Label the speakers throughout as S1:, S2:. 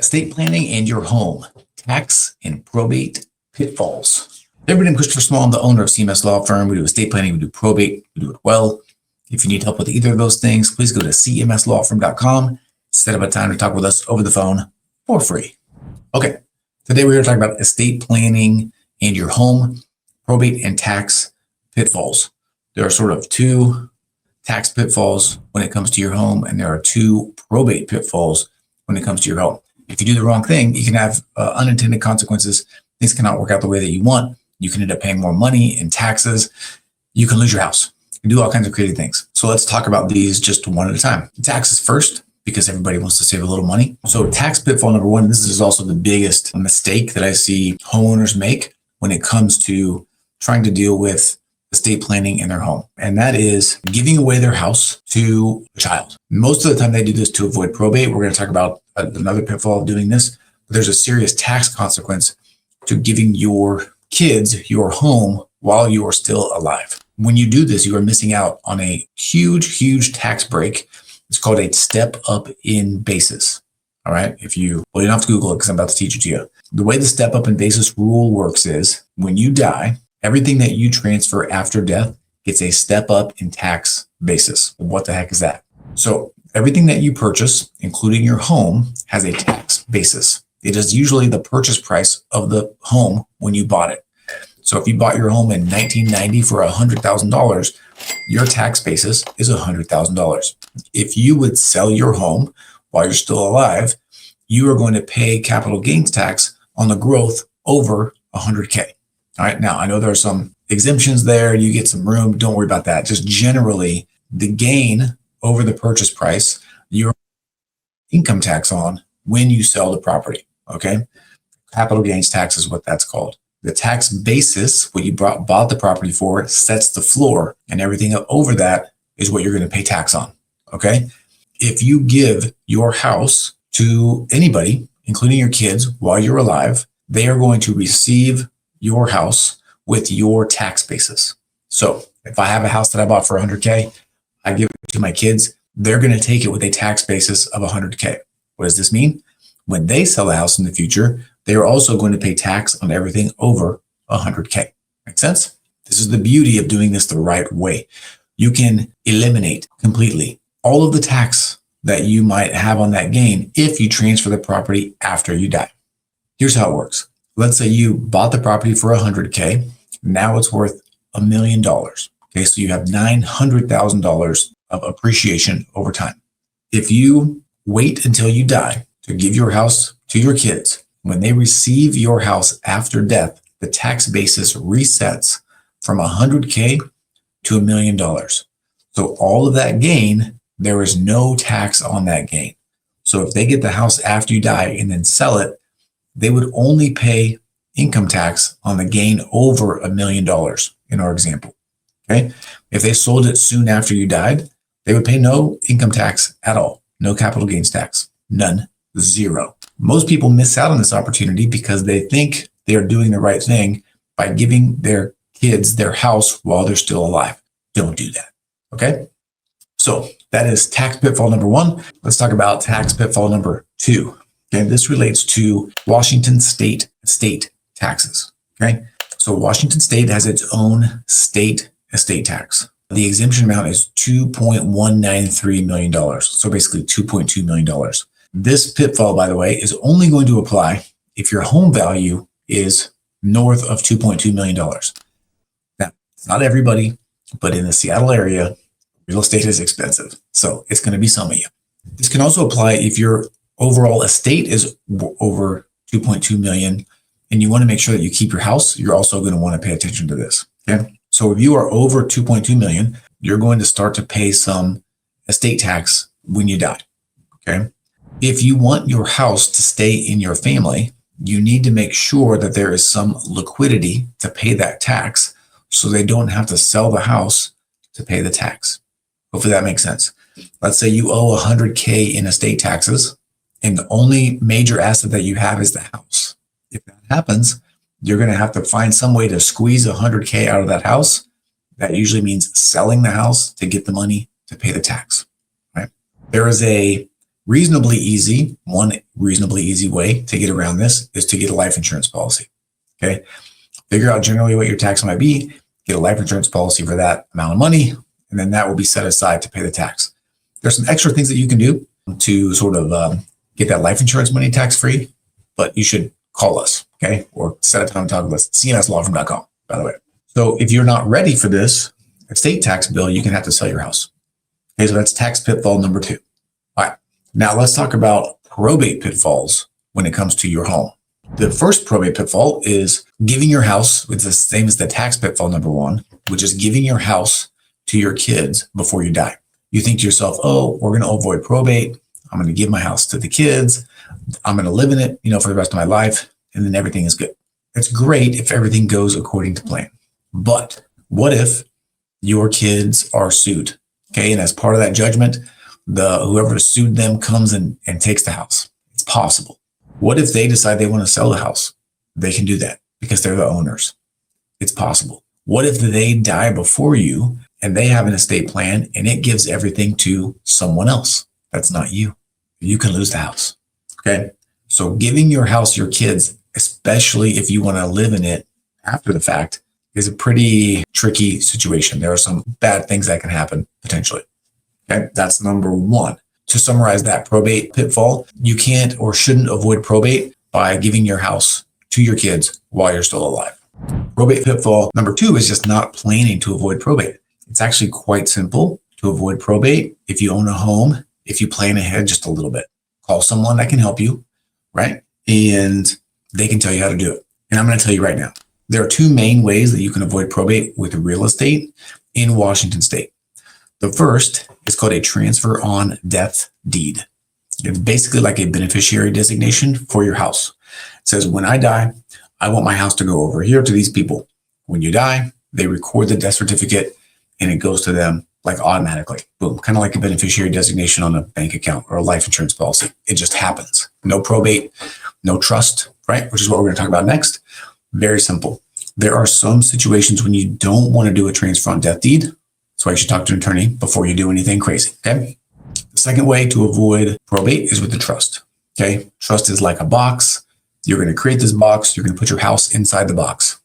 S1: Estate planning and your home, tax and probate pitfalls. Everybody, I'm Christopher Small. I'm the owner of CMS Law Firm. We do estate planning, we do probate, we do it well. If you need help with either of those things, please go to cmslawfirm.com. Set up a time to talk with us over the phone for free. Okay, today we're going to talk about estate planning and your home, probate and tax pitfalls. There are sort of two tax pitfalls when it comes to your home, and there are two probate pitfalls when it comes to your home. If you do the wrong thing, you can have unintended consequences. Things cannot work out the way that you want. You can end up paying more money in taxes. You can lose your house. You can do all kinds of crazy things. So let's talk about these just one at a time. Taxes first, because everybody wants to save a little money. So tax pitfall number one, this is also the biggest mistake that I see homeowners make when it comes to trying to deal with estate planning in their home. And that is giving away their house to a child. Most of the time they do this to avoid probate. We're going to talk about another pitfall of doing this. But there's a serious tax consequence to giving your kids your home while you are still alive. When you do this, you are missing out on a huge tax break. It's called a step up in basis. All right. You don't have to Google it because I'm about to teach it to you. The way the step up in basis rule works is when you die, everything that you transfer after death gets a step up in tax basis. What the heck is that? So everything that you purchase, including your home, has a tax basis. It is usually the purchase price of the home when you bought it. So if you bought your home in 1990 for $100,000, your tax basis is $100,000. If you would sell your home while you're still alive, you are going to pay capital gains tax on the growth over $100K. All right. Now, I know there are some exemptions there. You get some room. Don't worry about that. Just generally, the gain over the purchase price, your income tax on when you sell the property. Okay. Capital gains tax is what that's called. The tax basis, what you bought the property for, sets the floor, and everything over that is what you're going to pay tax on. Okay. If you give your house to anybody, including your kids, while you're alive, they are going to receive your house with your tax basis. So if I have a house that I bought for $100K, I give it to my kids, they're going to take it with a tax basis of $100K. What does this mean? When they sell a house in the future, they are also going to pay tax on everything over $100K. Make sense? This is the beauty of doing this the right way. You can eliminate completely all of the tax that you might have on that gain if you transfer the property after you die. Here's how it works. Let's say you bought the property for $100K. Now it's worth $1 million. Okay, so you have $900,000 of appreciation over time. If you wait until you die to give your house to your kids, when they receive your house after death, the tax basis resets from $100K to $1 million. So all of that gain, there is no tax on that gain. So if they get the house after you die and then sell it, they would only pay income tax on the gain over $1 million in our example. Okay. If they sold it soon after you died, they would pay no income tax at all. No capital gains tax. None. Zero. Most people miss out on this opportunity because they think they are doing the right thing by giving their kids their house while they're still alive. Don't do that. Okay. So that is tax pitfall number one. Let's talk about tax pitfall number two. Okay, this relates to Washington state estate taxes. Okay, so Washington state has its own state estate tax. The exemption amount is $2.193 million. So basically $2.2 million. This pitfall, by the way, is only going to apply if your home value is north of $2.2 million. Now, it's not everybody, but in the Seattle area, real estate is expensive. So it's going to be some of you. This can also apply if your overall estate is over 2.2 million and you want to make sure that you keep your house, you're also going to want to pay attention to this. Okay. So if you are over 2.2 million, you're going to start to pay some estate tax when you die. Okay. If you want your house to stay in your family, you need to make sure that there is some liquidity to pay that tax so they don't have to sell the house to pay the tax. Hopefully that makes sense. Let's say you owe $100K in estate taxes, and the only major asset that you have is the house. If that happens, you're going to have to find some way to squeeze $100K out of that house. That usually means selling the house to get the money to pay the tax, right? There is a One reasonably easy way to get around this is to get a life insurance policy. Okay. Figure out generally what your tax might be, get a life insurance policy for that amount of money, and then that will be set aside to pay the tax. There's some extra things that you can do to sort of get that life insurance money tax-free, but you should call us, okay? Or set a time to talk with us, cmslawfirm.com, by the way. So if you're not ready for this estate tax bill, you can have to sell your house. Okay, so that's tax pitfall number 2. All right, now let's talk about probate pitfalls when it comes to your home. The first probate pitfall is giving your house, it's the same as the tax pitfall number 1, which is giving your house to your kids before you die. You think to yourself, oh, we're going to avoid probate. I'm going to give my house to the kids. I'm going to live in it, for the rest of my life. And then everything is good. It's great if everything goes according to plan. But what if your kids are sued? Okay. And as part of that judgment, whoever sued them comes and takes the house. It's possible. What if they decide they want to sell the house? They can do that because they're the owners. It's possible. What if they die before you and they have an estate plan and it gives everything to someone else? That's not you. You can lose the house. Okay. So giving your house, your kids, especially if you want to live in it after the fact, is a pretty tricky situation. There are some bad things that can happen potentially. Okay. That's number 1. To summarize that probate pitfall, you can't or shouldn't avoid probate by giving your house to your kids while you're still alive. Probate pitfall number 2 is just not planning to avoid probate. It's actually quite simple to avoid probate if you own a home, if you plan ahead just a little bit. Call someone that can help you, right? And they can tell you how to do it. And I'm going to tell you right now, there are 2 main ways that you can avoid probate with real estate in Washington state. The first is called a transfer on death deed. It's basically like a beneficiary designation for your house. It says, when I die, I want my house to go over here to these people. When you die, they record the death certificate and it goes to them like automatically. Boom. Kind of like a beneficiary designation on a bank account or a life insurance policy. It just happens. No probate, no trust, right? Which is what we're going to talk about next. Very simple. There are some situations when you don't want to do a transfer on death deed. That's why you should talk to an attorney before you do anything crazy. Okay. The second way to avoid probate is with the trust. Okay. Trust is like a box. You're going to create this box. You're going to put your house inside the box.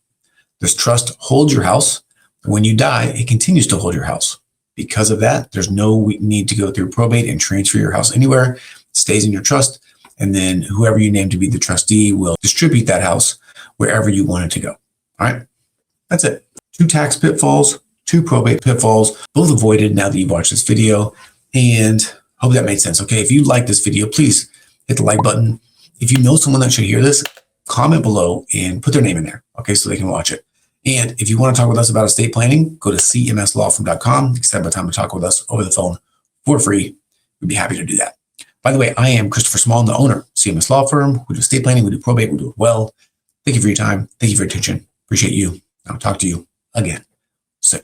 S1: This trust holds your house. When you die, it continues to hold your house. Because of that, there's no need to go through probate and transfer your house anywhere. It stays in your trust. And then whoever you name to be the trustee will distribute that house wherever you want it to go. All right. That's it. 2 tax pitfalls, 2 probate pitfalls, both avoided now that you've watched this video. And hope that made sense. Okay. If you like this video, please hit the like button. If you know someone that should hear this, comment below and put their name in there. Okay. So they can watch it. And if you want to talk with us about estate planning, go to cmslawfirm.com. Set up a time to talk with us over the phone for free. We'd be happy to do that. By the way, I am Christopher Small, the owner of CMS Law Firm. We do estate planning, we do probate, we do it well. Thank you for your time. Thank you for your attention. Appreciate you. I'll talk to you again soon.